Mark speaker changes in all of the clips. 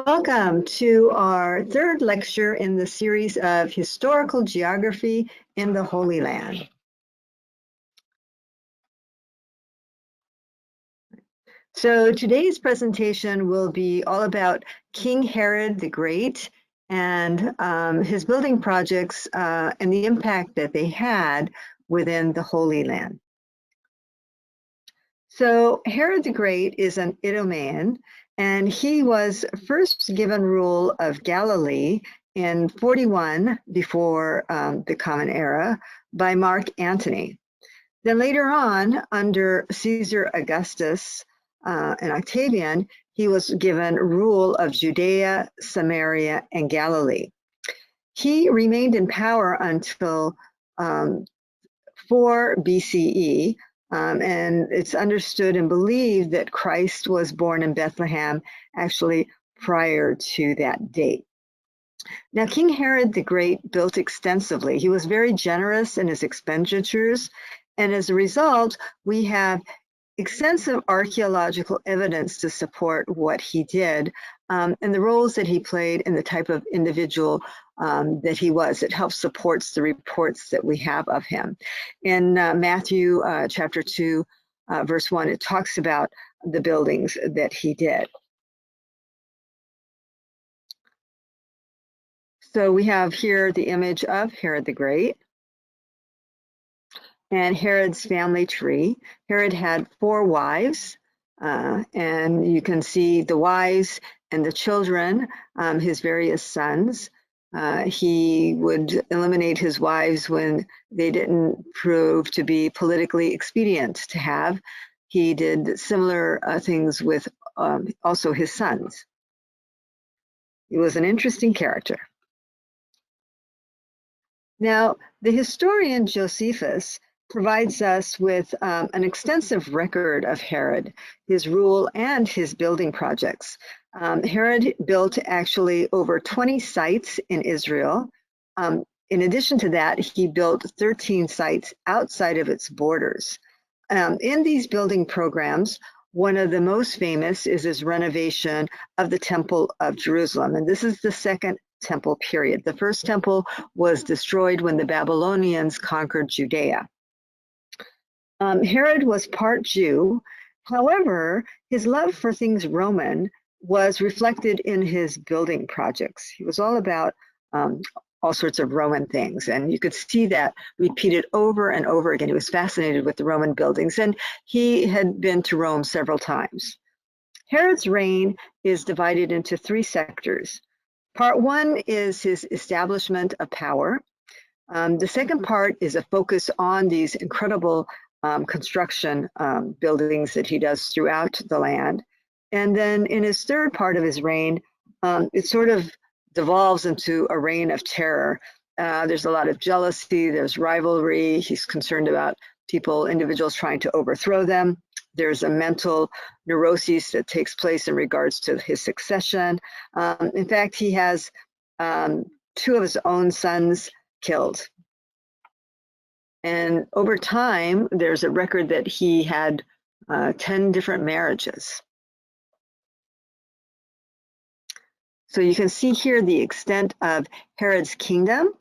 Speaker 1: Welcome to our third lecture in the series of Historical Geography in the Holy Land. So today's presentation will be all about King Herod the Great and his building projects and the impact that they had within the Holy Land. So Herod the Great is an Idumean, and he was first given rule of Galilee in 41 before the Common Era by Mark Antony. Then later on, under Caesar Augustus and Octavian, he was given rule of Judea, Samaria, and Galilee. He remained in power until 4 BCE, and it's understood and believed that Christ was born in Bethlehem actually prior to that date. Now, King Herod the Great built extensively. He was very generous in his expenditures, and as a result, we have extensive archaeological evidence to support what he did and the roles that he played and the type of individual that he was. It helps supports the reports that we have of him. In Matthew chapter 2, verse 1, it talks about the buildings that he did. So we have here the image of Herod the Great and Herod's family tree. Herod had 4 wives, and you can see the wives and the children, his various sons. He would eliminate his wives when they didn't prove to be politically expedient to have. He did similar things with also his sons. He was an interesting character. Now, the historian Josephus provides us with an extensive record of Herod, his rule, and his building projects. Herod built actually over 20 sites in Israel. In addition to that, he built 13 sites outside of its borders. In these building programs, one of the most famous is his renovation of the Temple of Jerusalem, and this is the second temple period. The first temple was destroyed when the Babylonians conquered Judea. Herod was part Jew. However, his love for things Roman was reflected in his building projects. He was all about all sorts of Roman things, and you could see that repeated over and over again. He was fascinated with the Roman buildings, and he had been to Rome several times. Herod's reign is divided into 3 sectors. Part 1 is his establishment of power. The second part is a focus on these incredible construction buildings that he does throughout the land. And then in his third part of his reign, it sort of devolves into a reign of terror. There's a lot of jealousy, there's rivalry. He's concerned about individuals trying to overthrow them. There's a mental neuroses that takes place in regards to his succession. In fact, he has 2 of his own sons killed. And over time, there's a record that he had 10 different marriages. So you can see here the extent of Herod's kingdom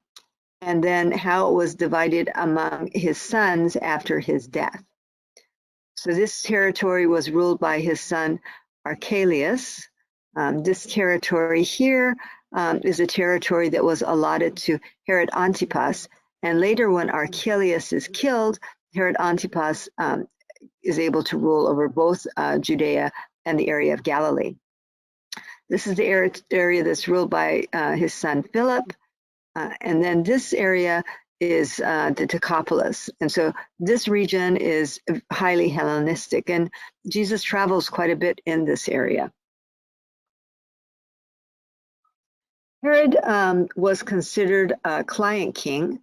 Speaker 1: and then how it was divided among his sons after his death. So this territory was ruled by his son Archelaus. This territory here is a territory that was allotted to Herod Antipas. And later when Archelaus is killed, Herod Antipas is able to rule over both Judea and the area of Galilee. This is the area that's ruled by his son Philip. And then this area is the Decapolis. And so this region is highly Hellenistic, and Jesus travels quite a bit in this area. Herod was considered a client king.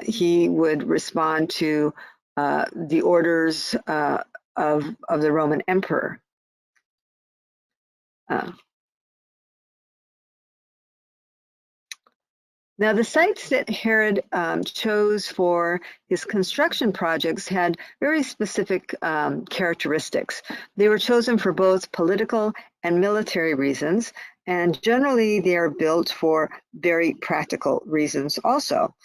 Speaker 1: He would respond to the orders of the Roman emperor. Now, the sites that Herod chose for his construction projects had very specific characteristics. They were chosen for both political and military reasons, and generally they are built for very practical reasons also.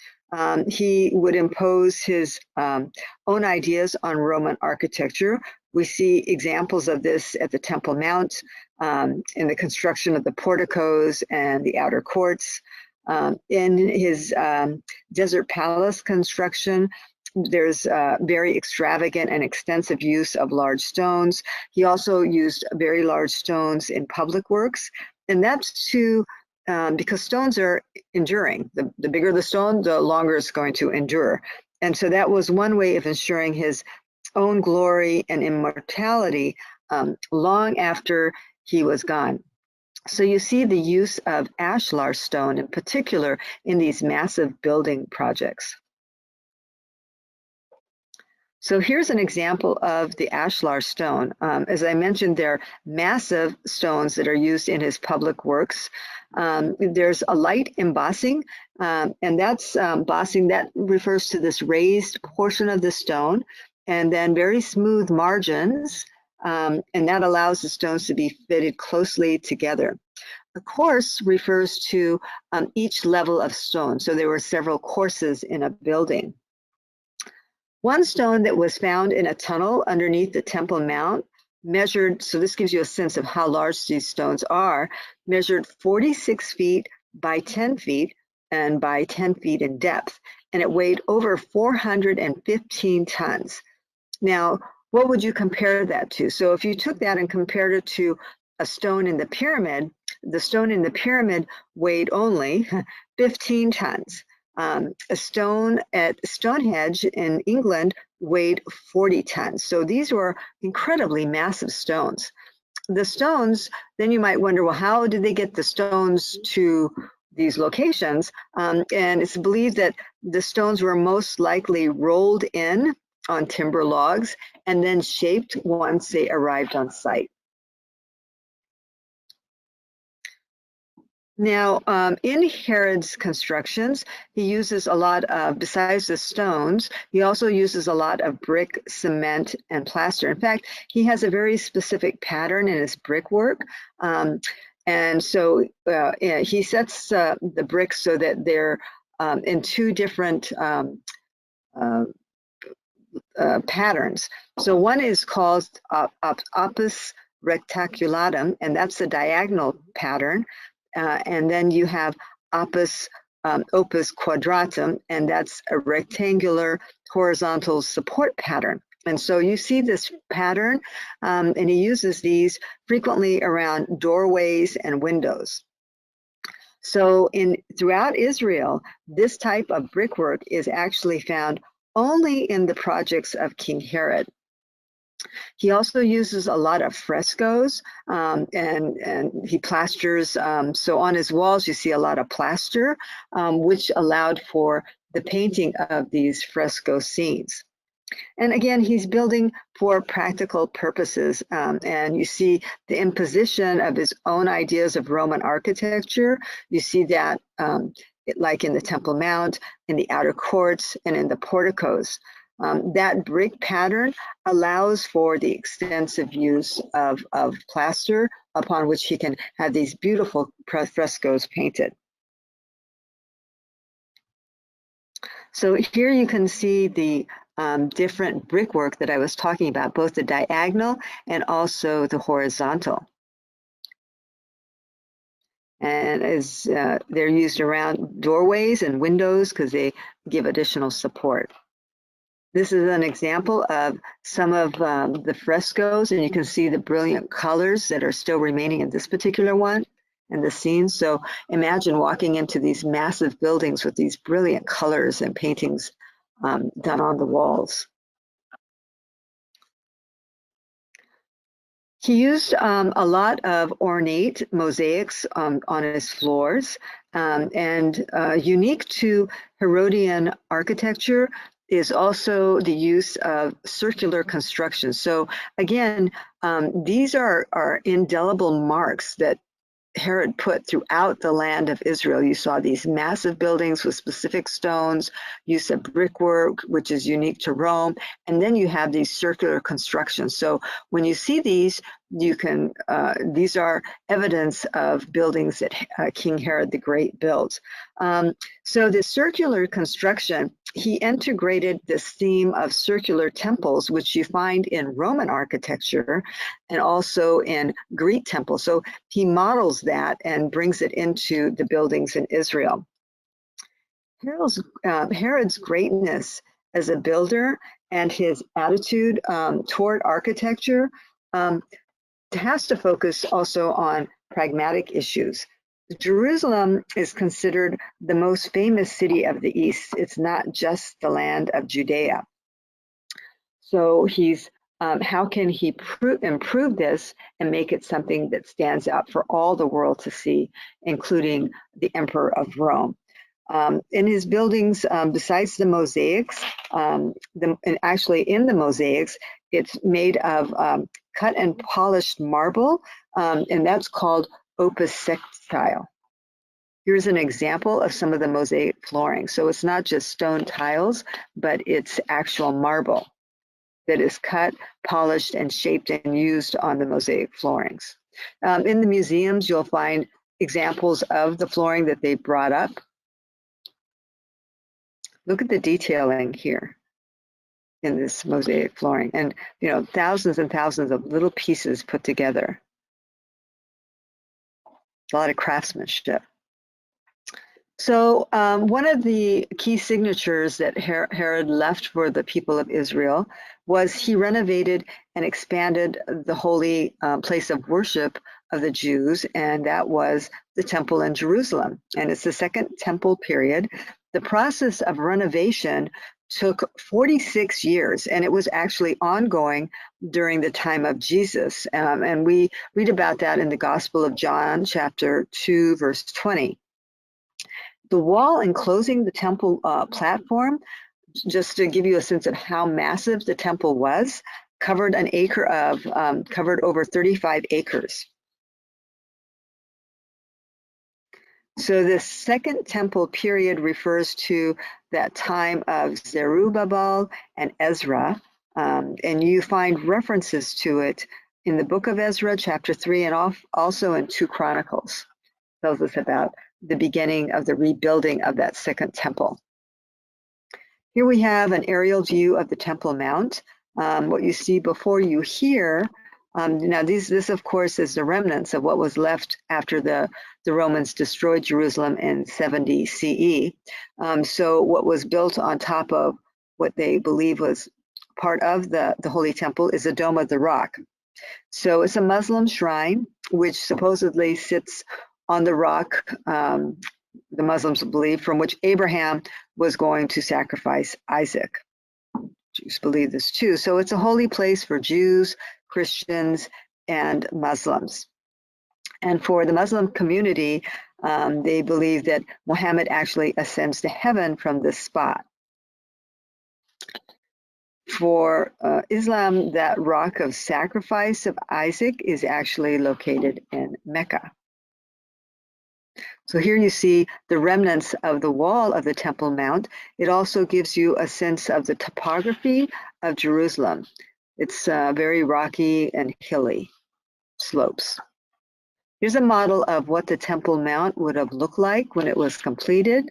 Speaker 1: He would impose his own ideas on Roman architecture. We see examples of this at the Temple Mount, in the construction of the porticos and the outer courts. In his desert palace construction, there's very extravagant and extensive use of large stones. He also used very large stones in public works, and that's because stones are enduring. The bigger the stone, the longer it's going to endure. And so that was one way of ensuring his own glory and immortality long after he was gone. So you see the use of ashlar stone in particular in these massive building projects. So here's an example of the ashlar stone. As I mentioned, they're massive stones that are used in his public works. There's a light embossing, and that's embossing that refers to this raised portion of the stone, and then very smooth margins, and that allows the stones to be fitted closely together. A course refers to each level of stone. So there were several courses in a building. One stone that was found in a tunnel underneath the Temple Mount measured, so this gives you a sense of how large these stones are, measured 46 feet by 10 feet and by 10 feet in depth, and it weighed over 415 tons. Now, what would you compare that to? So if you took that and compared it to a stone in the pyramid, the stone in the pyramid weighed only 15 tons. A stone at Stonehenge in England weighed 40 tons. So these were incredibly massive stones. The stones, then you might wonder, well, how did they get the stones to these locations? And it's believed that the stones were most likely rolled in on timber logs and then shaped once they arrived on site. Now, in Herod's constructions, he uses a lot of, besides the stones, he also uses a lot of brick, cement, and plaster. In fact, he has a very specific pattern in his brickwork. And so he sets the bricks so that they're in two different patterns. So one is called opus rectaculatum, and that's the diagonal pattern. And then you have opus quadratum, and that's a rectangular horizontal support pattern. And so you see this pattern, and he uses these frequently around doorways and windows. So throughout Israel, this type of brickwork is actually found only in the projects of King Herod. He also uses a lot of frescoes, and he plasters. So on his walls, you see a lot of plaster, which allowed for the painting of these fresco scenes. And again, he's building for practical purposes. And you see the imposition of his own ideas of Roman architecture. You see that like in the Temple Mount, in the outer courts, and in the porticos. That brick pattern allows for the extensive use of plaster upon which he can have these beautiful frescoes painted. So here you can see the different brickwork that I was talking about, both the diagonal and also the horizontal. And as they're used around doorways and windows because they give additional support. This is an example of some of the frescoes, and you can see the brilliant colors that are still remaining in this particular one and the scenes. So imagine walking into these massive buildings with these brilliant colors and paintings done on the walls. He used a lot of ornate mosaics on his floors, and unique to Herodian architecture is also the use of circular construction. So again, these are indelible marks that Herod put throughout the land of Israel. You saw these massive buildings with specific stones, use of brickwork, which is unique to Rome, and then you have these circular constructions. So when you see these, you can, these are evidence of buildings that King Herod the Great built. So the circular construction, he integrated this theme of circular temples, which you find in Roman architecture and also in Greek temples. So he models that and brings it into the buildings in Israel. Herod's greatness as a builder and his attitude toward architecture has to focus also on pragmatic issues. Jerusalem is considered the most famous city of the East. It's not just the land of Judea. So he's, how can he improve this and make it something that stands out for all the world to see, including the Emperor of Rome? In his buildings, besides the mosaics, and actually in the mosaics, it's made of cut and polished marble, and that's called opus sextile. Here's an example of some of the mosaic flooring. So it's not just stone tiles, but it's actual marble that is cut, polished, and shaped and used on the mosaic floorings. In the museums, you'll find examples of the flooring that they brought up. Look at the detailing here in this mosaic flooring, and thousands and thousands of little pieces put together. A lot of craftsmanship. So one of the key signatures that Herod left for the people of Israel was he renovated and expanded the holy place of worship of the Jews, and that was the temple in Jerusalem. And it's the Second Temple period. The process of renovation took 46 years, and it was actually ongoing during the time of Jesus. And we read about that in the Gospel of John, chapter 2, verse 20. The wall enclosing the temple platform, just to give you a sense of how massive the temple was, covered covered over 35 acres. So this Second Temple period refers to that time of Zerubbabel and Ezra, and you find references to it in the book of Ezra, chapter 3, and also in 2 Chronicles. It tells us about the beginning of the rebuilding of that Second Temple. Here we have an aerial view of the Temple Mount. What you see before you here, now this of course is the remnants of what was left after the Romans destroyed Jerusalem in 70 CE. So what was built on top of what they believe was part of the Holy Temple is the Dome of the Rock. So it's a Muslim shrine which supposedly sits on the rock, the Muslims believe, from which Abraham was going to sacrifice Isaac. Jews believe this too. So it's a holy place for Jews, Christians, and Muslims. And for the Muslim community, they believe that Muhammad actually ascends to heaven from this spot. For Islam, that rock of sacrifice of Isaac is actually located in Mecca. So here you see the remnants of the wall of the Temple Mount. It also gives you a sense of the topography of Jerusalem. It's very rocky and hilly slopes. Here's a model of what the Temple Mount would have looked like when it was completed.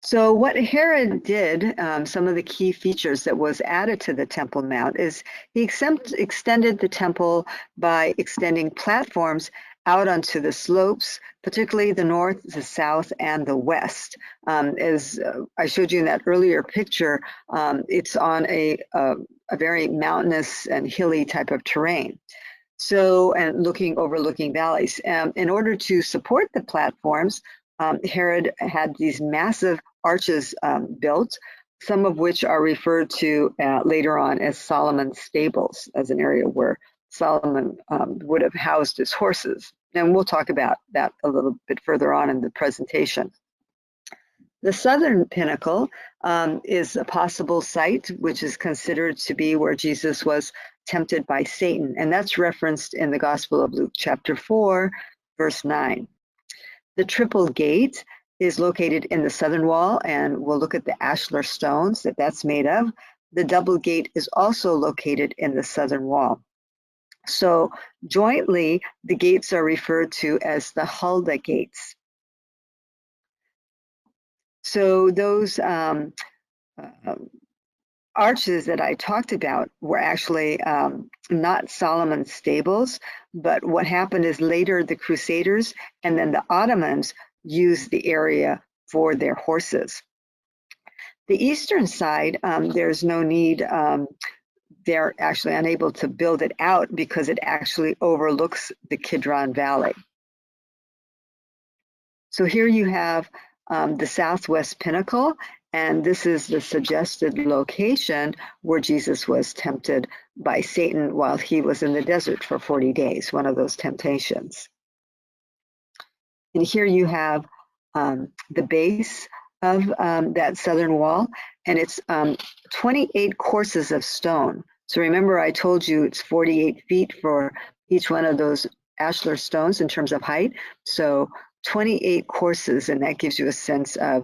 Speaker 1: So what Herod did, some of the key features that was added to the Temple Mount is he extended the temple by extending platforms out onto the slopes, particularly the north, the south, and the west. As I showed you in that earlier picture, it's on a very mountainous and hilly type of terrain. So, and overlooking valleys. In order to support the platforms, Herod had these massive arches built, some of which are referred to later on as Solomon's stables, as an area where Solomon would have housed his horses. And we'll talk about that a little bit further on in the presentation. The southern pinnacle is a possible site, which is considered to be where Jesus was tempted by Satan, and that's referenced in the Gospel of Luke chapter 4, verse 9. The triple gate is located in the southern wall, and we'll look at the ashlar stones that that's made of. The double gate is also located in the southern wall. So jointly, the gates are referred to as the Huldah gates. So those arches that I talked about were actually not Solomon's stables, but what happened is later the Crusaders and then the Ottomans used the area for their horses. The eastern side, there's no need, they're actually unable to build it out because it actually overlooks the Kidron Valley. So here you have the southwest pinnacle, and this is the suggested location where Jesus was tempted by Satan while he was in the desert for 40 days, one of those temptations. And here you have the base of that southern wall, and it's 28 courses of stone. So remember, I told you it's 48 feet for each one of those ashlar stones in terms of height. So 28 courses, and that gives you a sense of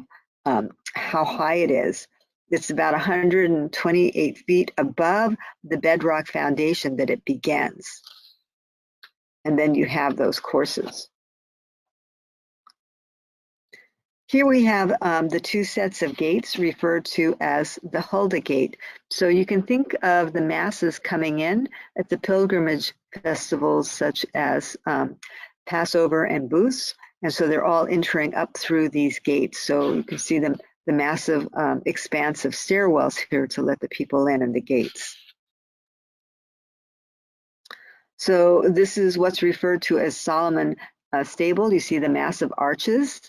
Speaker 1: how high it is. It's about 128 feet above the bedrock foundation that it begins. And then you have those courses. Here we have the two sets of gates referred to as the Huldah gate. So you can think of the masses coming in at the pilgrimage festivals such as Passover and Booths. And so they're all entering up through these gates. So you can see the massive expanse of stairwells here to let the people in and the gates. So this is what's referred to as Solomon Stable. You see the massive arches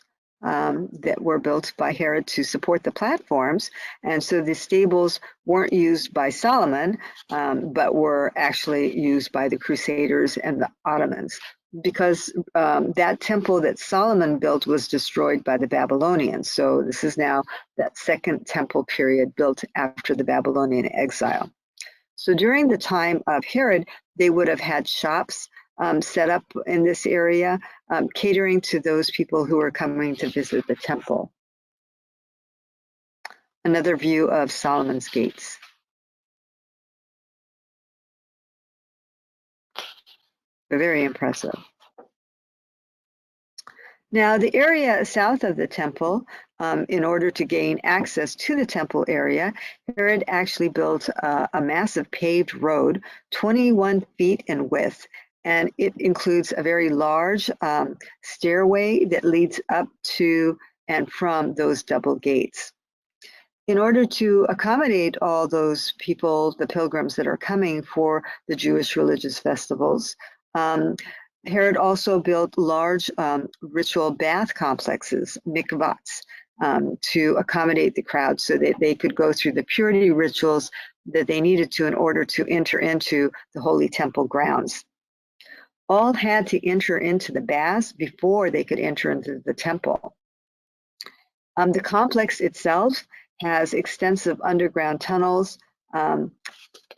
Speaker 1: that were built by Herod to support the platforms. And so the stables weren't used by Solomon, but were actually used by the Crusaders and the Ottomans, because that temple that Solomon built was destroyed by the Babylonians. So this is now that second temple period built after the Babylonian exile. So during the time of Herod, they would have had shops set up in this area, catering to those people who are coming to visit the temple. Another view of Solomon's gates. They're very impressive. Now, the area south of the temple, in order to gain access to the temple area, Herod actually built a massive paved road, 21 feet in width, and it includes a very large stairway that leads up to and from those double gates. In order to accommodate all those people, the pilgrims that are coming for the Jewish religious festivals, Herod also built large ritual bath complexes, mikvahs, to accommodate the crowd so that they could go through the purity rituals that they needed to in order to enter into the holy temple grounds. All had to enter into the baths before they could enter into the temple. The complex itself has extensive underground tunnels, and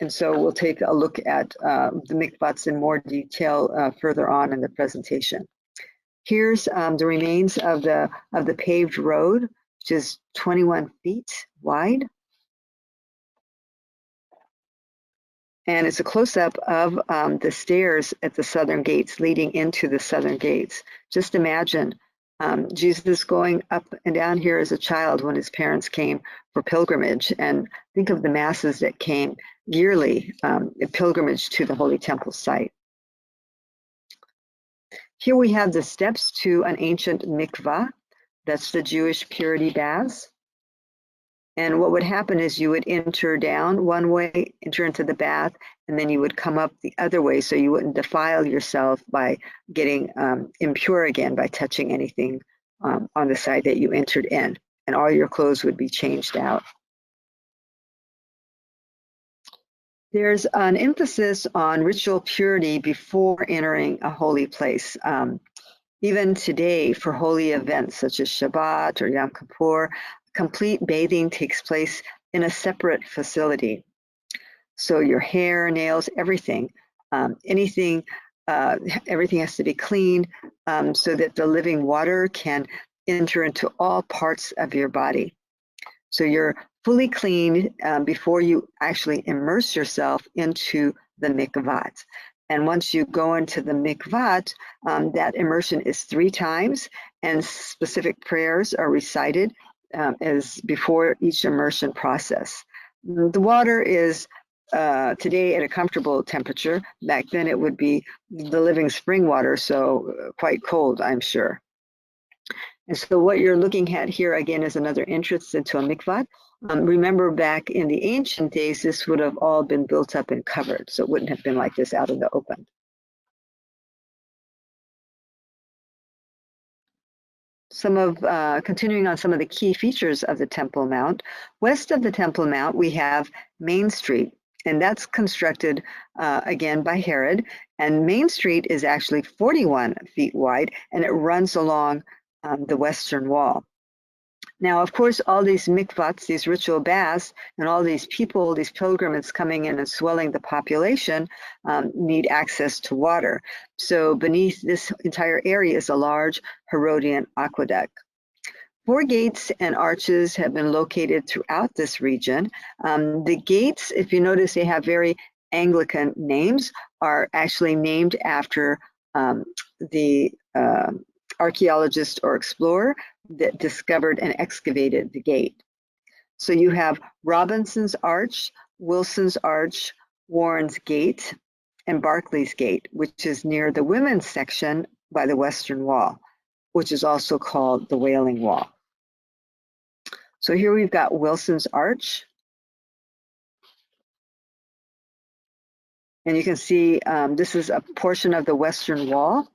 Speaker 1: so we'll take a look at the mikvahs in more detail further on in the presentation. Here's the remains of the paved road, which is 21 feet wide. And it's a close-up of the stairs at the southern gates leading into the southern gates. Just imagine Jesus going up and down here as a child when his parents came for pilgrimage, and think of the masses that came yearly in pilgrimage to the Holy Temple site. Here we have the steps to an ancient mikvah. That's the Jewish purity baths. And what would happen is you would enter down one way, enter into the bath, and then you would come up the other way so you wouldn't defile yourself by getting impure again by touching anything on the side that you entered in, and all your clothes would be changed out. There's an emphasis on ritual purity before entering a holy place. Even today, for holy events such as Shabbat or Yom Kippur, complete bathing takes place in a separate facility. So your hair, nails, everything, everything has to be cleaned so that the living water can enter into all parts of your body. So you're fully cleaned before you actually immerse yourself into the mikvat. And once you go into the mikvat, that immersion is 3 times, and specific prayers are recited as before each immersion process. The water is today at a comfortable temperature. Back then it would be the living spring water, so quite cold, I'm sure. And so what you're looking at here again is another entrance into a mikvat. Remember, back in the ancient days, this would have all been built up and covered, so it wouldn't have been like this out in the open. Continuing on some of the key features of the Temple Mount. West of the Temple Mount, we have Main Street, and that's constructed again by Herod. And Main Street is actually 41 feet wide, and it runs along the western wall. Now, of course, all these mikvats, these ritual baths, and all these people, these pilgrims coming in and swelling the population need access to water. So beneath this entire area is a large Herodian aqueduct. 4 gates and arches have been located throughout this region. The gates, if you notice, they have very Anglican names, are actually named after the archaeologist or explorer that discovered and excavated the gate. So you have Robinson's Arch, Wilson's Arch, Warren's Gate, and Barclay's Gate, which is near the women's section by the western wall, which is also called the Wailing Wall. So here we've got Wilson's Arch. And you can see this is a portion of the western wall.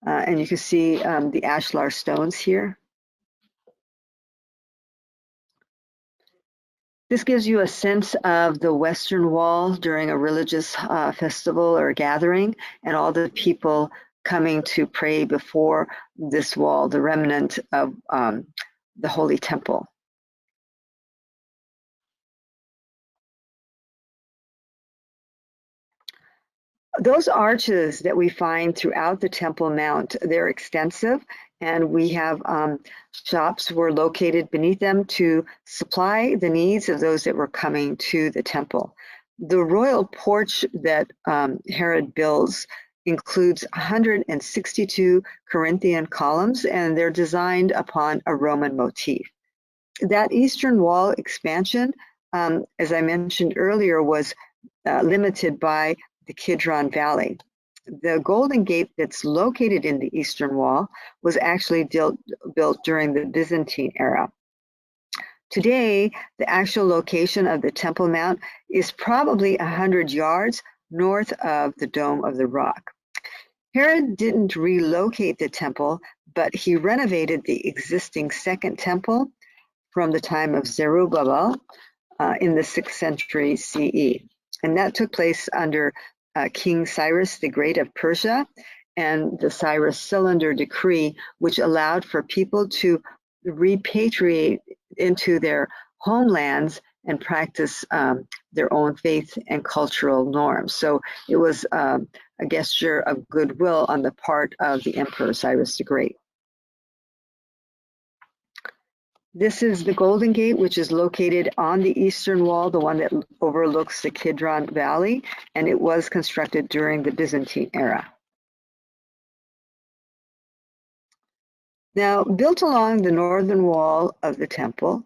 Speaker 1: And you can see the ashlar stones here. This gives you a sense of the western wall during a religious festival or gathering, and all the people coming to pray before this wall, the remnant of the Holy Temple. Those arches that we find throughout the Temple Mount, they're extensive, and we have shops were located beneath them to supply the needs of those that were coming to the temple. The royal porch that Herod builds includes 162 Corinthian columns, and they're designed upon a Roman motif. That eastern wall expansion, as I mentioned earlier, was limited by the Kidron Valley. The Golden Gate that's located in the eastern wall was actually built during the Byzantine era. Today, the actual location of the Temple Mount is probably 100 yards north of the Dome of the Rock. Herod didn't relocate the temple, but he renovated the existing second temple from the time of Zerubbabel in the 6th century CE. And that took place under King Cyrus the Great of Persia and the Cyrus Cylinder Decree, which allowed for people to repatriate into their homelands and practice their own faith and cultural norms. So it was a gesture of goodwill on the part of the Emperor Cyrus the Great. This is the Golden Gate, which is located on the eastern wall, the one that overlooks the Kidron Valley, and it was constructed during the Byzantine era. Now, built along the northern wall of the temple,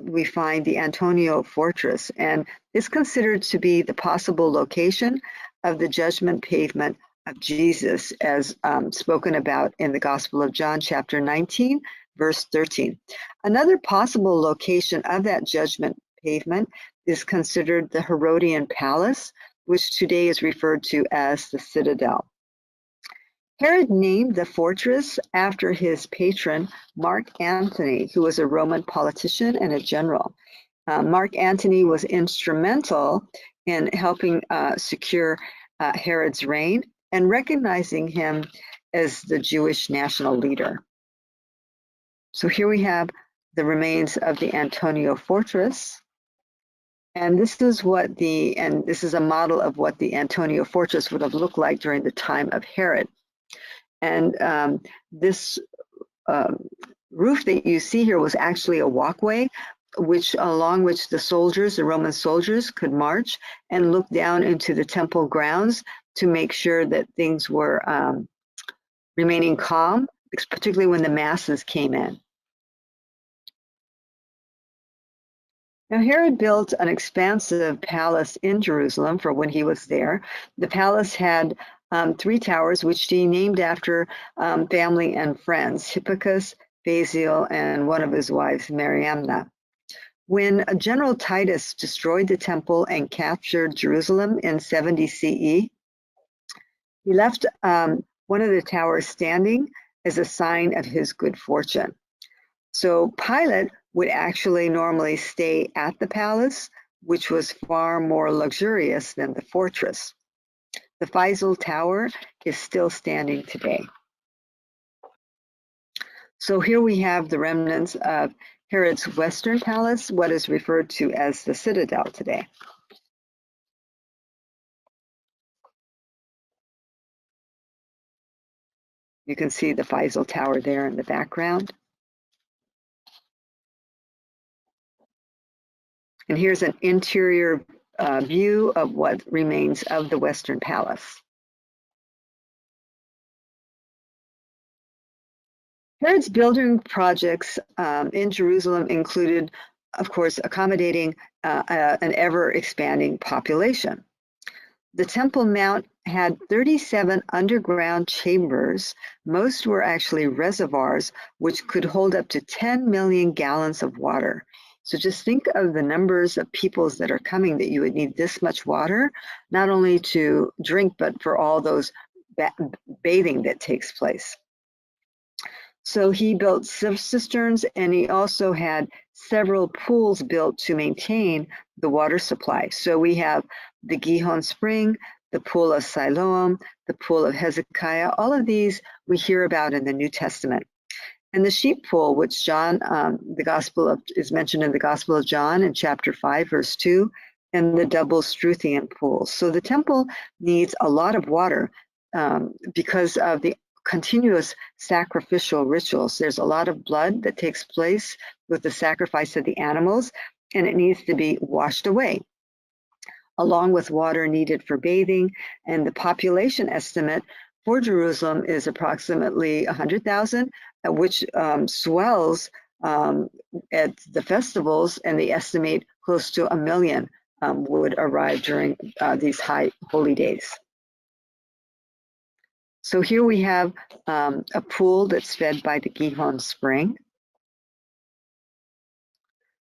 Speaker 1: we find the Antonio Fortress, and it's considered to be the possible location of the judgment pavement of Jesus, as spoken about in the Gospel of John, chapter 19, verse 13. Another possible location of that judgment pavement is considered the Herodian Palace, which today is referred to as the Citadel. Herod named the fortress after his patron, Mark Antony, who was a Roman politician and a general. Mark Antony was instrumental in helping secure Herod's reign and recognizing him as the Jewish national leader. So here we have the remains of the Antonio Fortress. And this is this is a model of what the Antonia Fortress would have looked like during the time of Herod. And this roof that you see here was actually a walkway, along which the Roman soldiers could march and look down into the temple grounds to make sure that things were remaining calm, particularly when the masses came in. Now, Herod built an expansive palace in Jerusalem for when he was there. The palace had 3 towers, which he named after family and friends, Hippicus, Basil, and one of his wives, Mariamna. When General Titus destroyed the temple and captured Jerusalem in 70 CE, he left one of the towers standing as a sign of his good fortune. So Pilate would actually normally stay at the palace, which was far more luxurious than the fortress. The Faisal Tower is still standing today. So here we have the remnants of Herod's Western Palace, what is referred to as the Citadel today. You can see the Faisal Tower there in the background. And here's an interior view of what remains of the Western Palace. Herod's building projects in Jerusalem included, of course, accommodating an ever-expanding population. The Temple Mount had 37 underground chambers. Most were actually reservoirs, which could hold up to 10 million gallons of water. So just think of the numbers of peoples that are coming that you would need this much water, not only to drink, but for all those bathing that takes place. So he built cisterns, and he also had several pools built to maintain the water supply. So we have the Gihon Spring, the Pool of Siloam, the Pool of Hezekiah. All of these we hear about in the New Testament. And the sheep pool, which John, is mentioned in the Gospel of John in chapter 5, verse 2, and the double Struthian pool. So the temple needs a lot of water because of the continuous sacrificial rituals. There's a lot of blood that takes place with the sacrifice of the animals, and it needs to be washed away, along with water needed for bathing. And the population estimate for Jerusalem is approximately 100,000, which swells at the festivals, and they estimate close to 1 million would arrive during these high holy days. So here we have a pool that's fed by the Gihon Spring.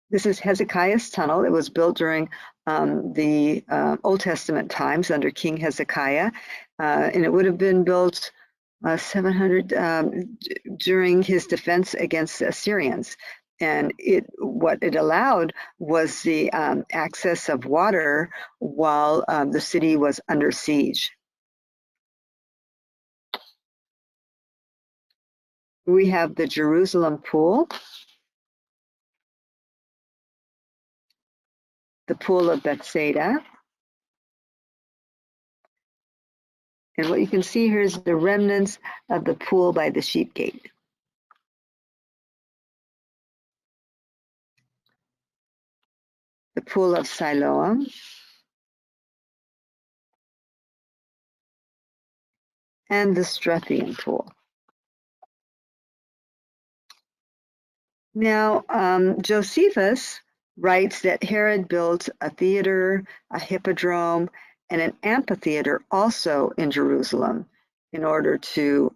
Speaker 1: This is Hezekiah's tunnel. It was built during the Old Testament times under King Hezekiah, and it would have been built 700 during his defense against the Assyrians. And what it allowed was the access of water while the city was under siege. We have the Jerusalem pool, the pool of Bethsaida. And what you can see here is the remnants of the pool by the sheep gate. The pool of Siloam. And the Struthian pool. Now, Josephus writes that Herod built a theater, a hippodrome, and an amphitheater also in Jerusalem in order to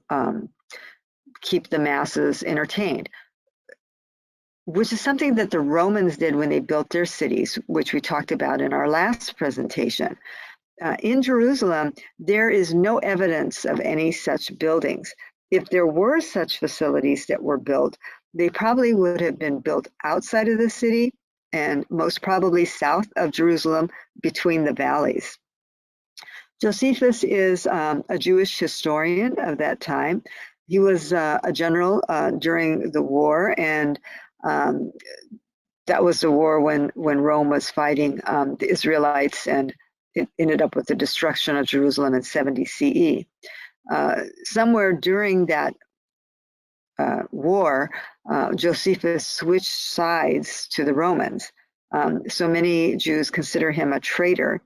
Speaker 1: keep the masses entertained, which is something that the Romans did when they built their cities, which we talked about in our last presentation. In Jerusalem, there is no evidence of any such buildings. If there were such facilities that were built, they probably would have been built outside of the city and most probably south of Jerusalem between the valleys. Josephus is a Jewish historian of that time. He was a general during the war, and that was the war when Rome was fighting the Israelites, and it ended up with the destruction of Jerusalem in 70 CE. Somewhere during that war, Josephus switched sides to the Romans. So many Jews consider him a traitor,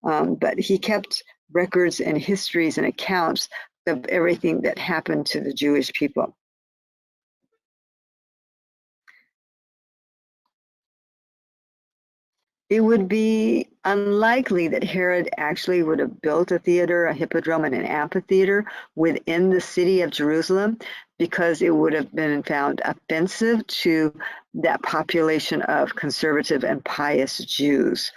Speaker 1: but he kept records and histories and accounts of everything that happened to the Jewish people. It would be unlikely that Herod actually would have built a theater, a hippodrome, and an amphitheater within the city of Jerusalem, because it would have been found offensive to that population of conservative and pious Jews.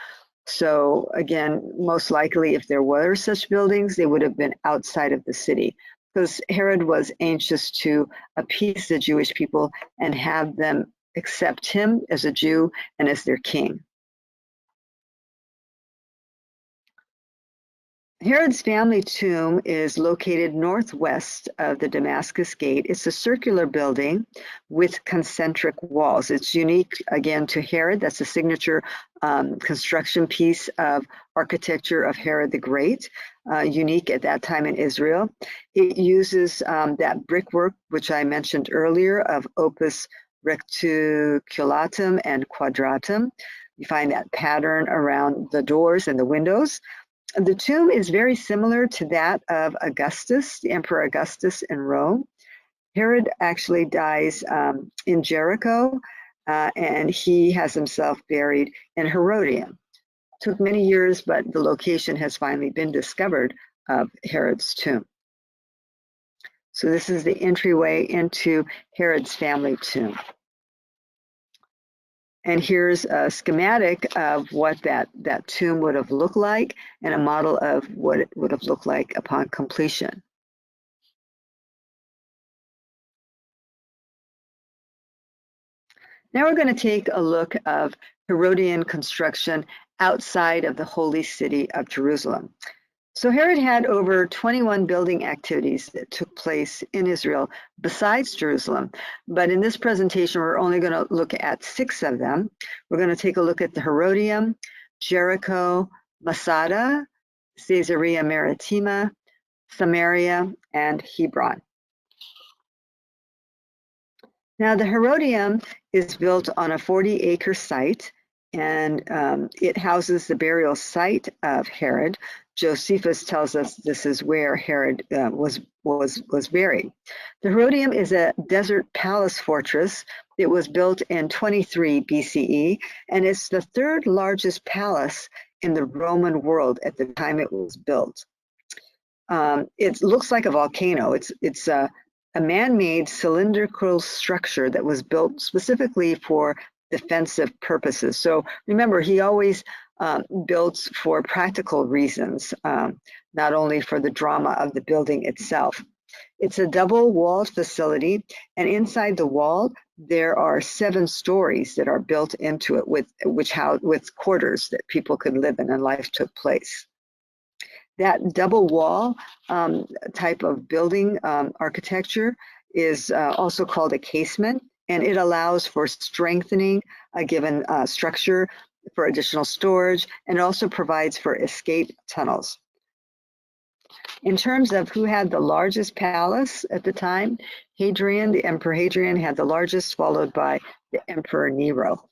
Speaker 1: So again, most likely if there were such buildings, they would have been outside of the city, because Herod was anxious to appease the Jewish people and have them accept him as a Jew and as their king. Herod's family tomb is located northwest of the Damascus Gate. It's a circular building with concentric walls. It's unique, again, to Herod. That's a signature construction piece of architecture of Herod the Great, unique at that time in Israel. It uses that brickwork, which I mentioned earlier, of opus recticulatum and quadratum. You find that pattern around the doors and the windows. The tomb is very similar to that of Augustus, the Emperor Augustus in Rome. Herod actually dies in Jericho, and he has himself buried in Herodian. It took many years, but the location has finally been discovered of Herod's tomb. So this is the entryway into Herod's family tomb. And here's a schematic of what that tomb would have looked like, and a model of what it would have looked like upon completion. Now we're going to take a look of Herodian construction outside of the holy city of Jerusalem. So Herod had over 21 building activities that took place in Israel besides Jerusalem. But in this presentation, we're only going to look at 6 of them. We're going to take a look at the Herodium, Jericho, Masada, Caesarea Maritima, Samaria, and Hebron. Now, the Herodium is built on a 40-acre site, and it houses the burial site of Herod. Josephus tells us this is where Herod was buried. The Herodium is a desert palace fortress. It was built in 23 BCE, and it's the 3rd largest palace in the Roman world at the time it was built. It looks like a volcano. It's a man-made cylindrical structure that was built specifically for defensive purposes. So remember, he always builds for practical reasons, not only for the drama of the building itself. It's a double-walled facility, and inside the wall there are 7 stories that are built into it with quarters that people could live in and life took place. That double wall type of building architecture is also called a casement, and it allows for strengthening a given structure for additional storage, and it also provides for escape tunnels. In terms of who had the largest palace at the time, Hadrian, the Emperor Hadrian, had the largest, followed by the Emperor Nero.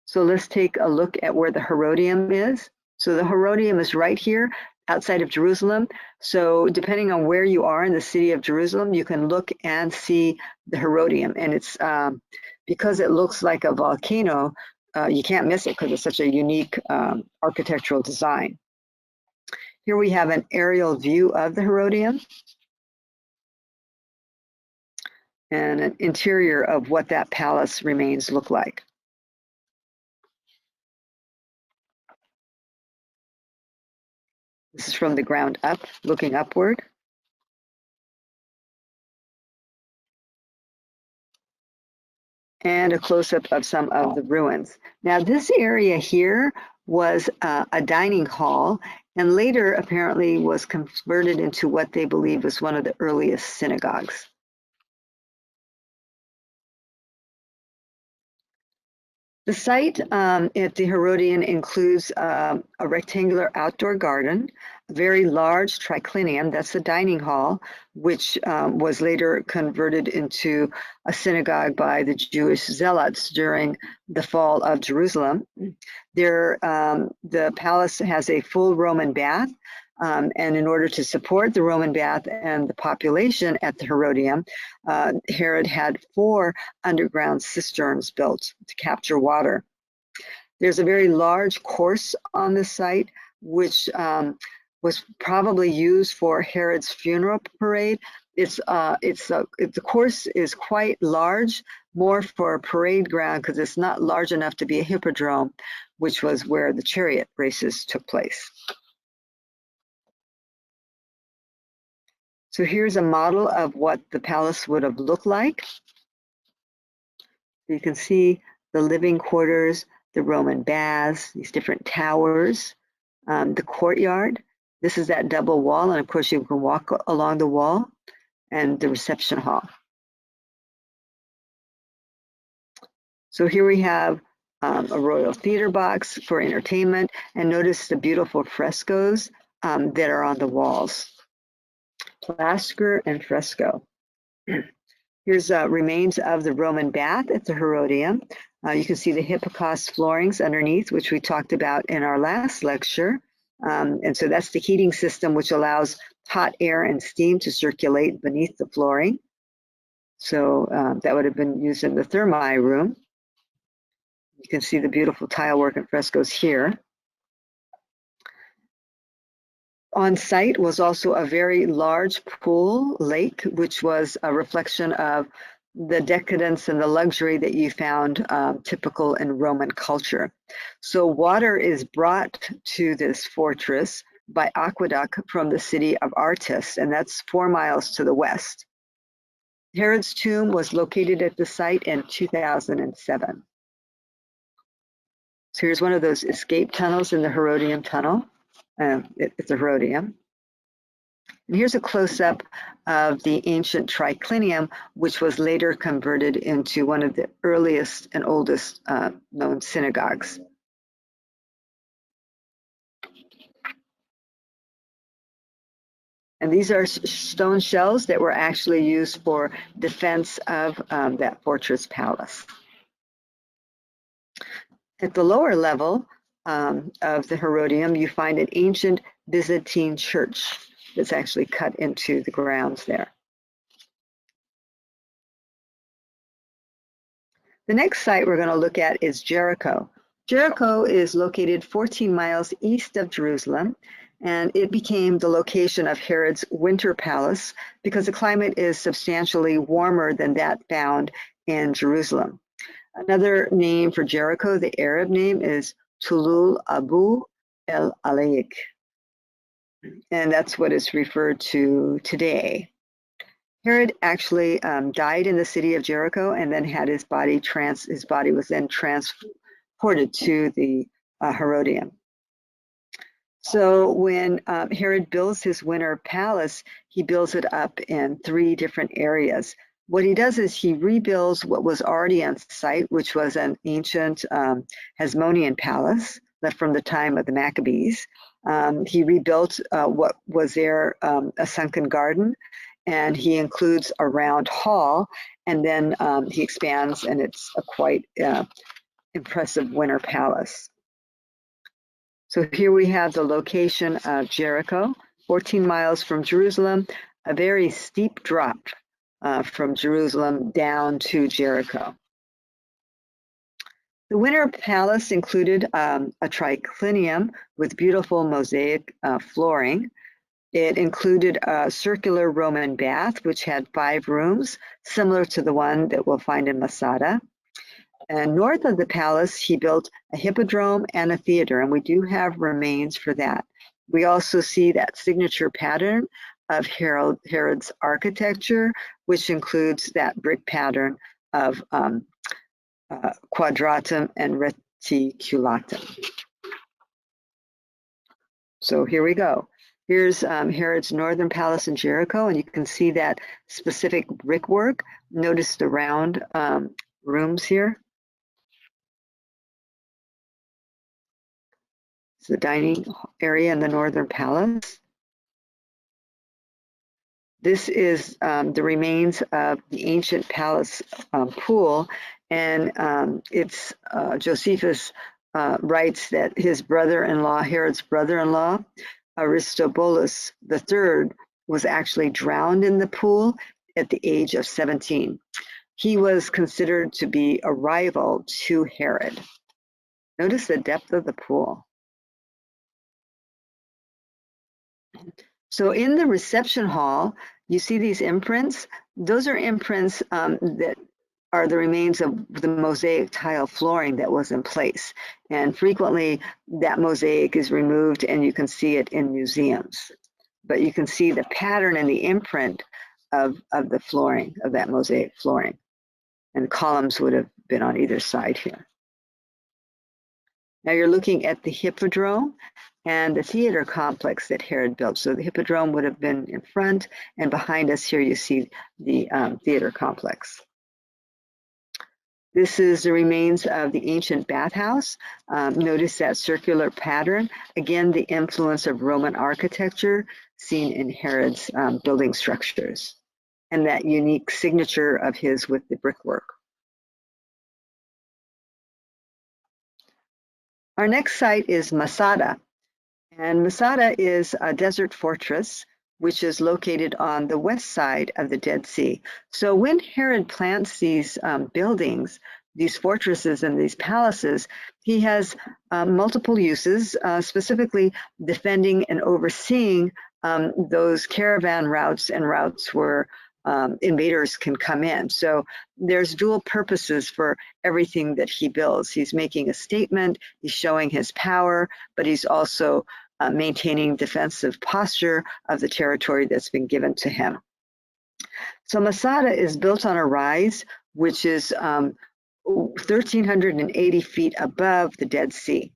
Speaker 1: So let's take a look at where the Herodium is. So the Herodium is right here outside of Jerusalem. So depending on where you are in the city of Jerusalem, you can look and see the Herodium. And it's because it looks like a volcano, you can't miss it because it's such a unique architectural design. Here we have an aerial view of the Herodium and an interior of what that palace remains look like. This is from the ground up, looking upward. And a close-up of some of the ruins. Now, this area here was a dining hall, and later apparently was converted into what they believe was one of the earliest synagogues. The site at the Herodian includes a rectangular outdoor garden, a very large triclinium, that's the dining hall, which was later converted into a synagogue by the Jewish zealots during the fall of Jerusalem. The palace has a full Roman bath, and in order to support the Roman bath and the population at the Herodium, Herod had 4 underground cisterns built to capture water. There's a very large course on the site, which was probably used for Herod's funeral parade. The course is quite large, more for a parade ground because it's not large enough to be a hippodrome, which was where the chariot races took place. So here's a model of what the palace would have looked like. You can see the living quarters, the Roman baths, these different towers, the courtyard. This is that double wall, and of course you can walk along the wall, and the reception hall. So here we have a royal theater box for entertainment, and notice the beautiful frescoes that are on the walls. Plaster and fresco. Here's remains of the Roman bath at the Herodium. You can see the hypocauste floorings underneath, which we talked about in our last lecture. And so that's the heating system, which allows hot air and steam to circulate beneath the flooring. So that would have been used in the thermi room. You can see the beautiful tile work and frescoes here. On site was also a very large pool lake, which was a reflection of the decadence and the luxury that you found typical in Roman culture. So water is brought to this fortress by aqueduct from the city of Artis, and that's 4 miles to the west. Herod's tomb was located at the site in 2007. So here's one of those escape tunnels in the Herodian tunnel. It's a Herodium. And here's a close-up of the ancient triclinium, which was later converted into one of the earliest and oldest known synagogues. And these are stone shells that were actually used for defense of that fortress palace. At the lower level of the Herodium, you find an ancient Byzantine church that's actually cut into the grounds there. The next site we're going to look at is Jericho. Jericho is located 14 miles east of Jerusalem, and it became the location of Herod's winter palace because the climate is substantially warmer than that found in Jerusalem. Another name for Jericho, the Arab name, is Tulul Abu el Alaik, and that's what it's referred to today. Herod actually died in the city of Jericho and then had his body was then transported to the Herodium. So when Herod builds his winter palace, he builds it up in 3 different areas. What he does is he rebuilds what was already on site, which was an ancient Hasmonean palace left from the time of the Maccabees. He rebuilt what was there, a sunken garden, and he includes a round hall, and then he expands, and it's a quite impressive winter palace. So here we have the location of Jericho, 14 miles from Jerusalem, a very steep drop from Jerusalem down to Jericho. The winter palace included a triclinium with beautiful mosaic flooring. It included a circular Roman bath, which had 5 rooms, similar to the one that we'll find in Masada. And north of the palace, he built a hippodrome and a theater, and we do have remains for that. We also see that signature pattern of Herod's architecture, which includes that brick pattern of quadratum and reticulatum. So here we go. Here's Herod's northern palace in Jericho, and you can see that specific brickwork. Notice the round rooms here. It's the dining area in the northern palace. This is the remains of the ancient palace pool, and Josephus writes that his brother-in-law, Herod's brother-in-law, Aristobulus III, was actually drowned in the pool at the age of 17. He was considered to be a rival to Herod. Notice the depth of the pool. So in the reception hall, you see these imprints. Those are imprints that are the remains of the mosaic tile flooring that was in place. And frequently that mosaic is removed and you can see it in museums. But you can see the pattern and the imprint of the flooring, of that mosaic flooring. And the columns would have been on either side here. Now you're looking at the Hippodrome and the theater complex that Herod built. So the Hippodrome would have been in front, and behind us here you see the theater complex. This is the remains of the ancient bathhouse. Notice that circular pattern. Again, the influence of Roman architecture seen in Herod's building structures, and that unique signature of his with the brickwork. Our next site is Masada. And Masada is a desert fortress, which is located on the west side of the Dead Sea. So when Herod plants these buildings, these fortresses and these palaces, he has multiple uses, specifically defending and overseeing those caravan routes and routes where invaders can come in. So there's dual purposes for everything that he builds. He's making a statement, he's showing his power, but he's also maintaining defensive posture of the territory that's been given to him. So Masada is built on a rise, which is 1,380 feet above the Dead Sea.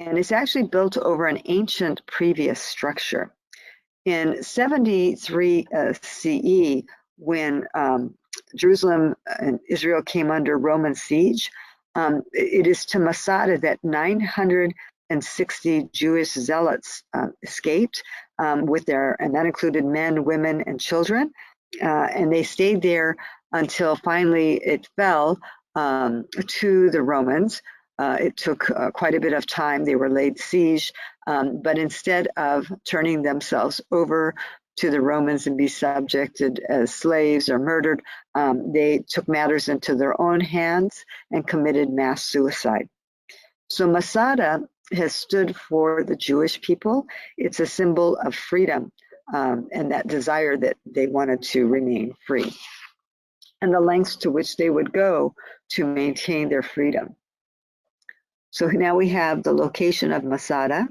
Speaker 1: And it's actually built over an ancient previous structure. In 73 CE, when Jerusalem and Israel came under Roman siege, it is to Masada that 960 Jewish zealots escaped and that included men, women, and children. And they stayed there until finally it fell to the Romans. It took quite a bit of time. They were laid siege, but instead of turning themselves over to the Romans and be subjected as slaves or murdered, they took matters into their own hands and committed mass suicide. So Masada has stood for the Jewish people. It's a symbol of freedom and that desire that they wanted to remain free, and the lengths to which they would go to maintain their freedom. So now we have the location of Masada.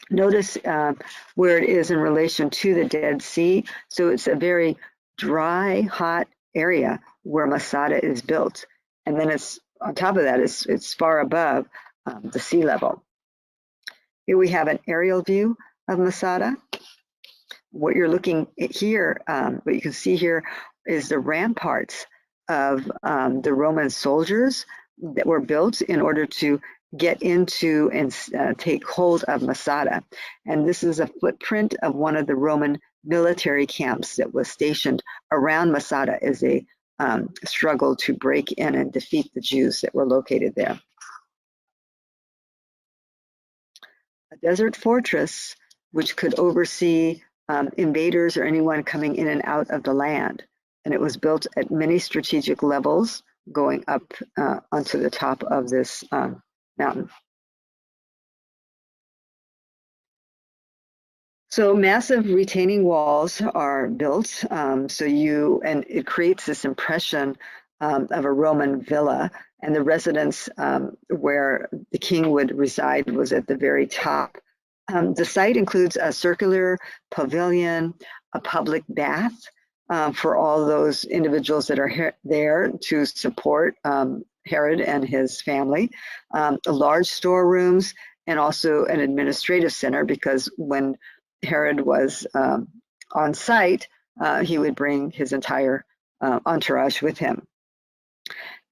Speaker 1: Notice where it is in relation to the Dead Sea. So it's a very dry, hot area where Masada is built. And then it's on top of that, it's far above the sea level. Here we have an aerial view of Masada. What you're looking at here, what you can see here is the ramparts of the Roman soldiers that were built in order to get into and take hold of Masada. And this is a footprint of one of the Roman military camps that was stationed around Masada as they struggled to break in and defeat the Jews that were located there. A desert fortress which could oversee invaders or anyone coming in and out of the land. And it was built at many strategic levels going up onto the top of this mountain. So massive retaining walls are built. And it creates this impression of a Roman villa, and the residence where the king would reside was at the very top. The site includes a circular pavilion, a public bath for all those individuals that are there to support Herod and his family, large storerooms, and also an administrative center, because when Herod was on site, he would bring his entire entourage with him.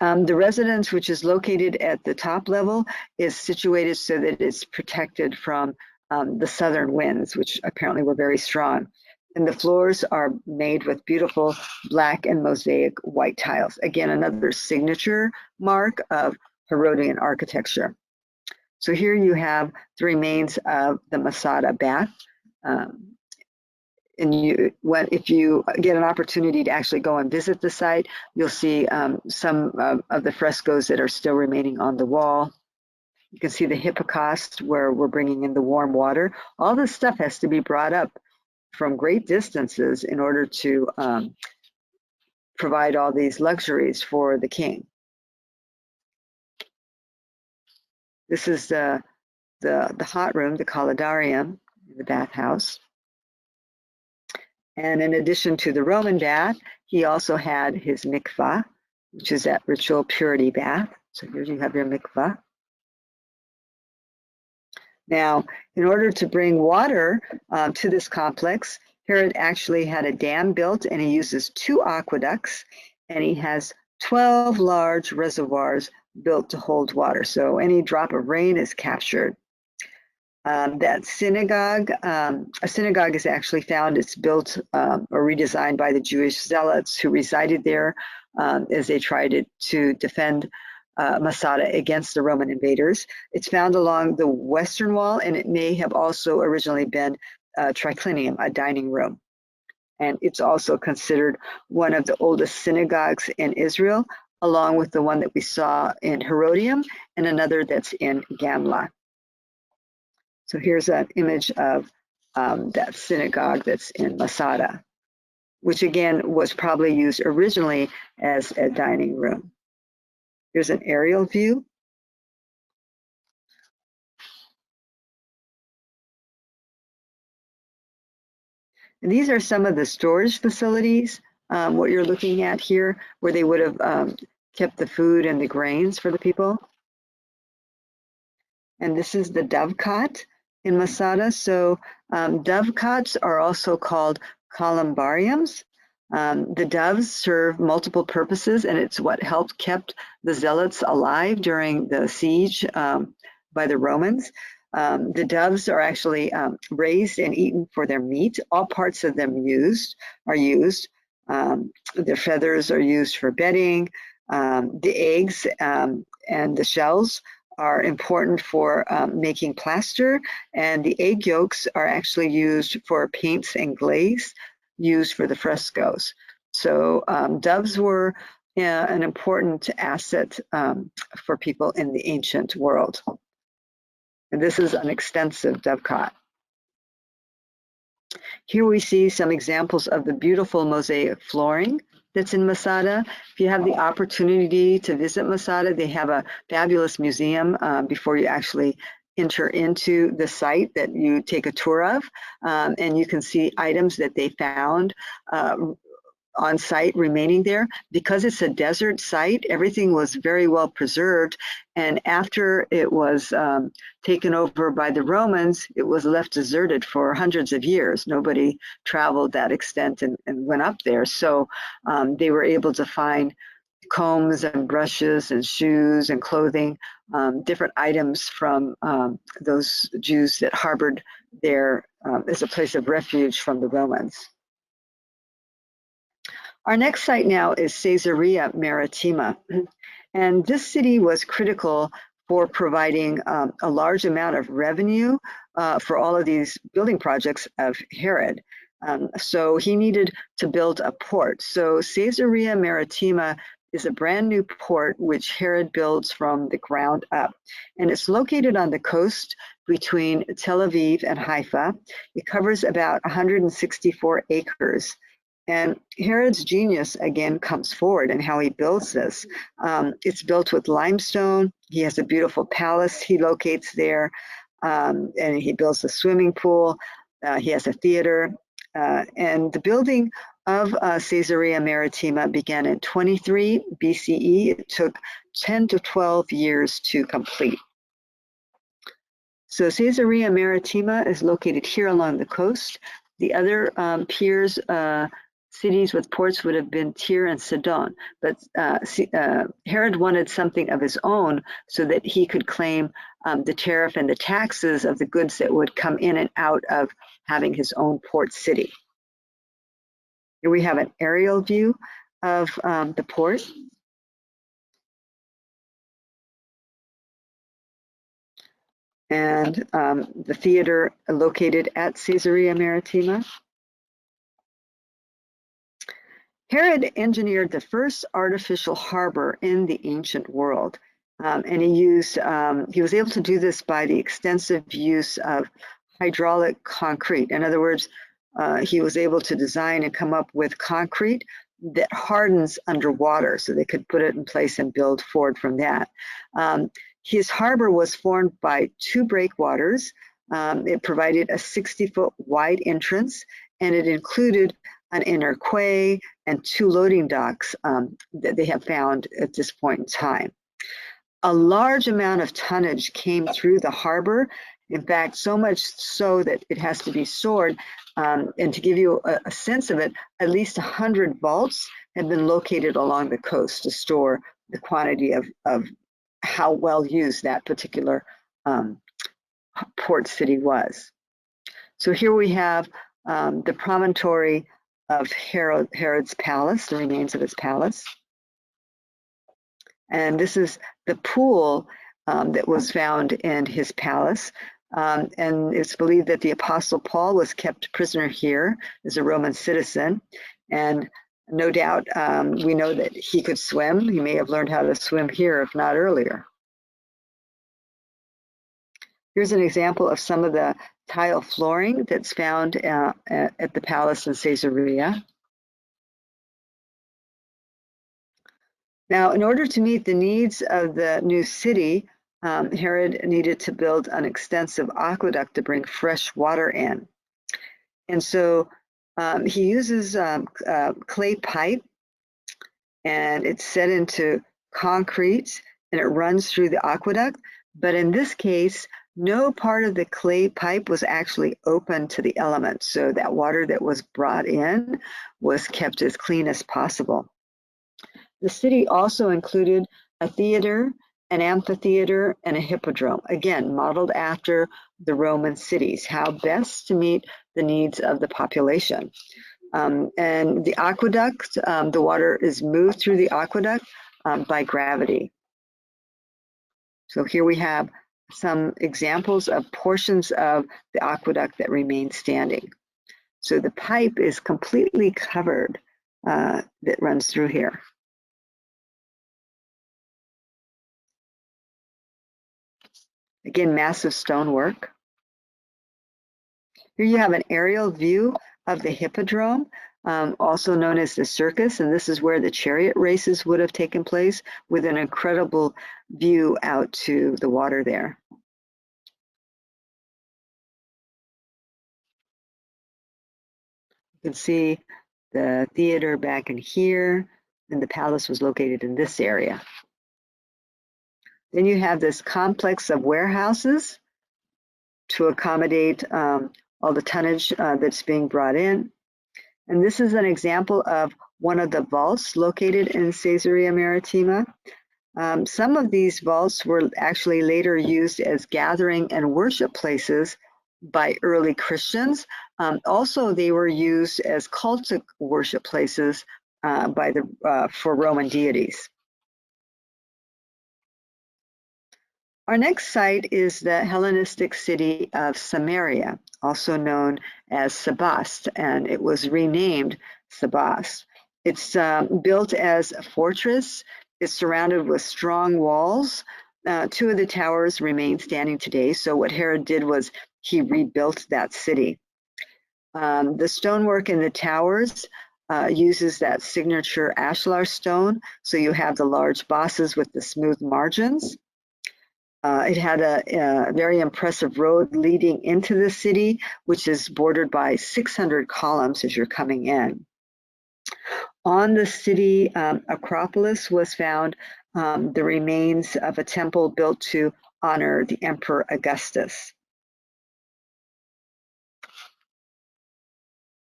Speaker 1: The residence, which is located at the top level, is situated so that it's protected from the southern winds, which apparently were very strong. And the floors are made with beautiful black and mosaic white tiles. Again, another signature mark of Herodian architecture. So here you have the remains of the Masada bath. And if you get an opportunity to actually go and visit the site, you'll see some of the frescoes that are still remaining on the wall. You can see the Hippocaust where we're bringing in the warm water. All this stuff has to be brought up from great distances in order to provide all these luxuries for the king. This is the hot room, the Colidarium, the bathhouse. And in addition to the Roman bath, he also had his mikvah, which is that ritual purity bath. So here you have your mikvah. Now, in order to bring water to this complex, Herod actually had a dam built, and he uses 2 aqueducts, and he has 12 large reservoirs built to hold water. So any drop of rain is captured. That synagogue, a synagogue is actually found. It's built or redesigned by the Jewish zealots who resided there as they tried to defend Masada against the Roman invaders. It's found along the western wall, and it may have also originally been a triclinium, a dining room. And it's also considered one of the oldest synagogues in Israel, along with the one that we saw in Herodium and another that's in Gamla. So here's an image of that synagogue that's in Masada, which again was probably used originally as a dining room. Here's an aerial view. And these are some of the storage facilities, what you're looking at here, where they would have kept the food and the grains for the people. And this is the dovecot in Masada. So dovecots are also called columbariums. The doves serve multiple purposes, and it's what helped kept the zealots alive during the siege by the Romans. The doves are actually raised and eaten for their meat. All parts of them are used. Their feathers are used for bedding. The eggs and the shells are important for making plaster, and the egg yolks are actually used for paints and glaze used for the frescoes. So doves were an important asset for people in the ancient world. And this is an extensive dovecot. Here we see some examples of the beautiful mosaic flooring that's in Masada. If you have the opportunity to visit Masada, they have a fabulous museum before you actually enter into the site that you take a tour of, and you can see items that they found on site remaining there. Because it's a desert site, everything was very well preserved, and after it was taken over by the Romans, it was left deserted for hundreds of years. Nobody traveled that extent and went up there, so they were able to find combs and brushes and shoes and clothing, different items from those Jews that harbored there as a place of refuge from the Romans. Our next site now is Caesarea Maritima, and this city was critical for providing a large amount of revenue for all of these building projects of Herod. So he needed to build a port. So Caesarea Maritima is a brand new port which Herod builds from the ground up. And it's located on the coast between Tel Aviv and Haifa. It covers about 164 acres. And Herod's genius, again, comes forward in how he builds this. It's built with limestone. He has a beautiful palace he locates there, and he builds a swimming pool. He has a theater. And the building of Caesarea Maritima began in 23 BCE. It took 10 to 12 years to complete. So Caesarea Maritima is located here along the coast. The other piers cities with ports would have been Tyre and Sidon, but Herod wanted something of his own so that he could claim the tariff and the taxes of the goods that would come in and out of having his own port city. Here we have an aerial view of the port. And the theater located at Caesarea Maritima. Herod engineered the first artificial harbor in the ancient world. And he was able to do this by the extensive use of hydraulic concrete. In other words, he was able to design and come up with concrete that hardens underwater, so they could put it in place and build forward from that. His harbor was formed by 2 breakwaters. It provided a 60-foot wide entrance, and it included an inner quay and 2 loading docks that they have found at this point in time. A large amount of tonnage came through the harbor. In fact, so much so that it has to be stored. And to give you a sense of it, at least 100 vaults have been located along the coast to store the quantity of how well used that particular port city was. So here we have the promontory of Herod's palace, the remains of his palace. And this is the pool that was found in his palace. And it's believed that the Apostle Paul was kept prisoner here as a Roman citizen. And no doubt we know that he could swim. He may have learned how to swim here, if not earlier. Here's an example of some of the tile flooring that's found at the palace in Caesarea. Now, in order to meet the needs of the new city, Herod needed to build an extensive aqueduct to bring fresh water in. And so he uses clay pipe, and it's set into concrete, and it runs through the aqueduct. But in this case, no part of the clay pipe was actually open to the elements. So that water that was brought in was kept as clean as possible. The city also included a theater, an amphitheater, and a hippodrome, again, modeled after the Roman cities, how best to meet the needs of the population. And the aqueduct, the water is moved through the aqueduct by gravity. So here we have some examples of portions of the aqueduct that remain standing. So the pipe is completely covered that runs through here. Again, massive stonework. Here you have an aerial view of the hippodrome, also known as the circus, and this is where the chariot races would have taken place, with an incredible view out to the water there. You can see the theater back in here, and the palace was located in this area. Then you have this complex of warehouses to accommodate all the tonnage that's being brought in. And this is an example of one of the vaults located in Caesarea Maritima. Some of these vaults were actually later used as gathering and worship places by early Christians. Also, they were used as cultic worship places for Roman deities. Our next site is the Hellenistic city of Samaria, also known as Sabas, and it was renamed Sabas. It's built as a fortress. It's surrounded with strong walls. 2 of the towers remain standing today. So what Herod did was he rebuilt that city. The stonework in the towers uses that signature ashlar stone. So you have the large bosses with the smooth margins. It had a very impressive road leading into the city, which is bordered by 600 columns as you're coming in. On the city Acropolis was found the remains of a temple built to honor the Emperor Augustus.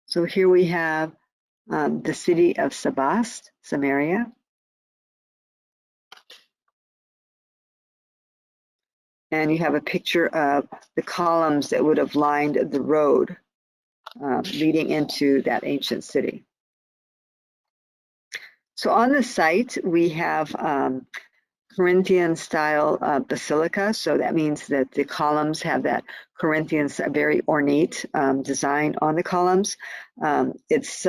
Speaker 1: So here we have the city of Sabas, Samaria. And you have a picture of the columns that would have lined the road leading into that ancient city. So on the site, we have Corinthian style basilica. So that means that the columns have that Corinthian, very ornate design on the columns. It's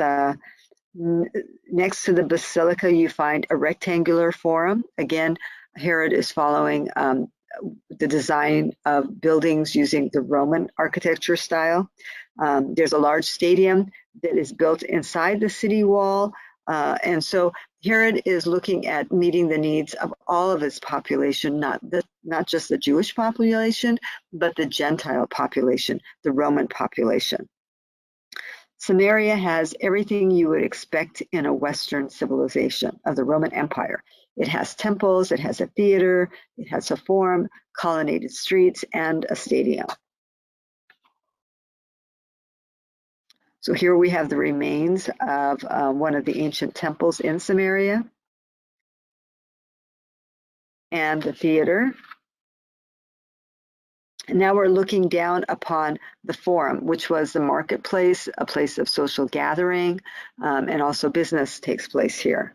Speaker 1: next to the basilica, you find a rectangular forum. Again, Herod is following the design of buildings using the Roman architecture style. There's a large stadium that is built inside the city wall. And so Herod is looking at meeting the needs of all of his population, not just the Jewish population, but the Gentile population, the Roman population. Samaria has everything you would expect in a Western civilization of the Roman Empire. It has temples, it has a theater, it has a forum, colonnaded streets, and a stadium. So here we have the remains of one of the ancient temples in Samaria and the theater. And now we're looking down upon the forum, which was the marketplace, a place of social gathering, and also business takes place here.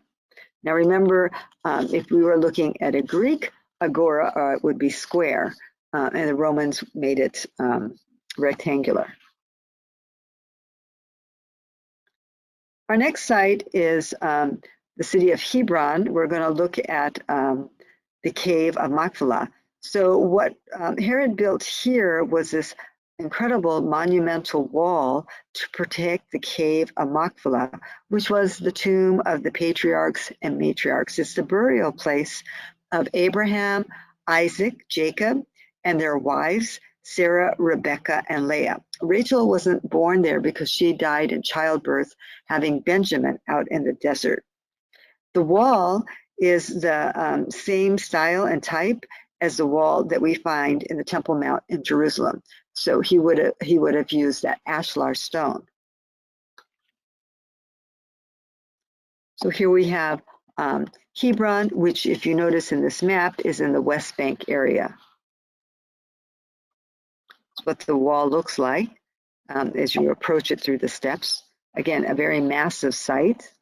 Speaker 1: Now remember, if we were looking at a Greek agora, it would be square, and the Romans made it rectangular. Our next site is the city of Hebron. We're going to look at the cave of Machpelah. So what Herod built here was this incredible monumental wall to protect the cave of Machpelah, which was the tomb of the patriarchs and matriarchs. It's the burial place of Abraham, Isaac, Jacob, and their wives, Sarah, Rebecca, and Leah. Rachel wasn't born there because she died in childbirth, having Benjamin out in the desert. The wall is the same style and type as the wall that we find in the Temple Mount in Jerusalem. So he would have used that ashlar stone. So here we have Hebron, which, if you notice in this map, is in the West Bank area. That's what the wall looks like as you approach it through the steps. Again, a very massive site.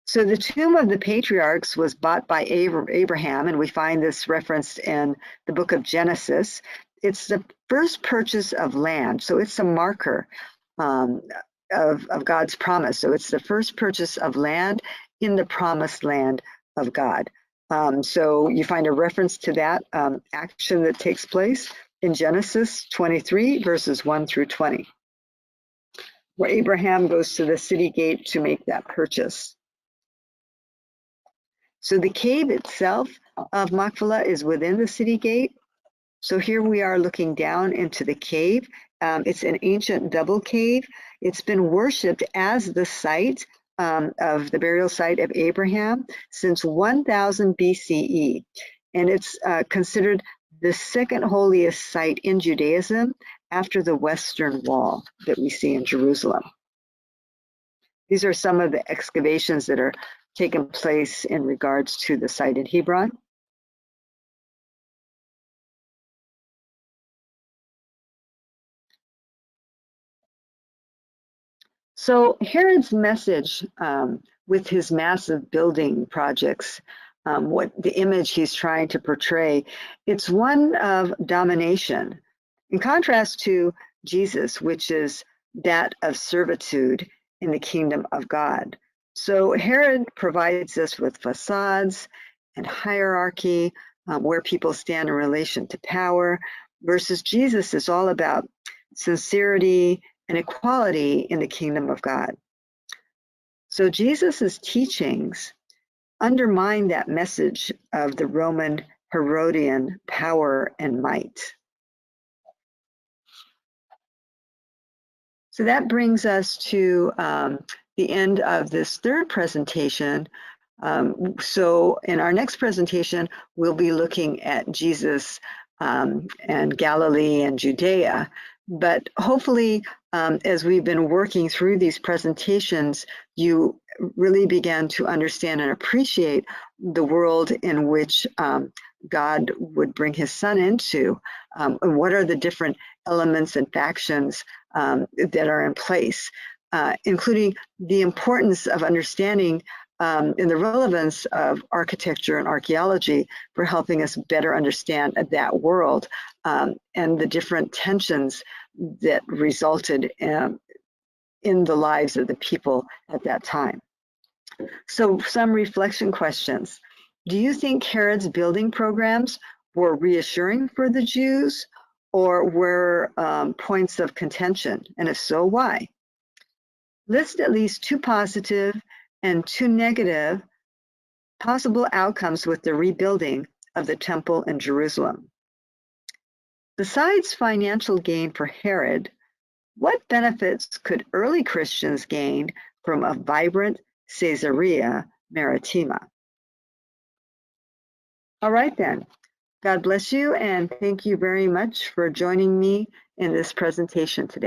Speaker 1: So the tomb of the patriarchs was bought by Abraham, and we find this referenced in the book of Genesis. It's the first purchase of land, so it's a marker of God's promise. So it's the first purchase of land in the promised land of God. So you find a reference to that action that takes place in Genesis 23, verses 1 through 20, where Abraham goes to the city gate to make that purchase. So the cave itself of Machpelah is within the city gate. So here we are looking down into the cave. It's an ancient double cave. It's been worshipped as the site of the burial site of Abraham since 1000 BCE. And it's considered the second holiest site in Judaism after the Western Wall that we see in Jerusalem. These are some of the excavations that are taking place in regards to the site in Hebron. So Herod's message with his massive building projects, what the image he's trying to portray, it's one of domination, in contrast to Jesus, which is that of servitude in the kingdom of God. So Herod provides us with facades and hierarchy, where people stand in relation to power, versus Jesus is all about sincerity and equality in the kingdom of God. So Jesus's teachings undermine that message of the Roman Herodian power and might. So that brings us to the end of this third presentation. So in our next presentation, we'll be looking at Jesus and Galilee and Judea. But hopefully as we've been working through these presentations, you really began to understand and appreciate the world in which God would bring his son into, and what are the different elements and factions that are in place, including the importance of understanding and the relevance of architecture and archaeology for helping us better understand that world and the different tensions that resulted in the lives of the people at that time. So some reflection questions. Do you think Herod's building programs were reassuring for the Jews, or were points of contention? And if so, why? List at least 2 positive and 2 negative possible outcomes with the rebuilding of the temple in Jerusalem. Besides financial gain for Herod, what benefits could early Christians gain from a vibrant Caesarea Maritima? All right then. God bless you, and thank you very much for joining me in this presentation today.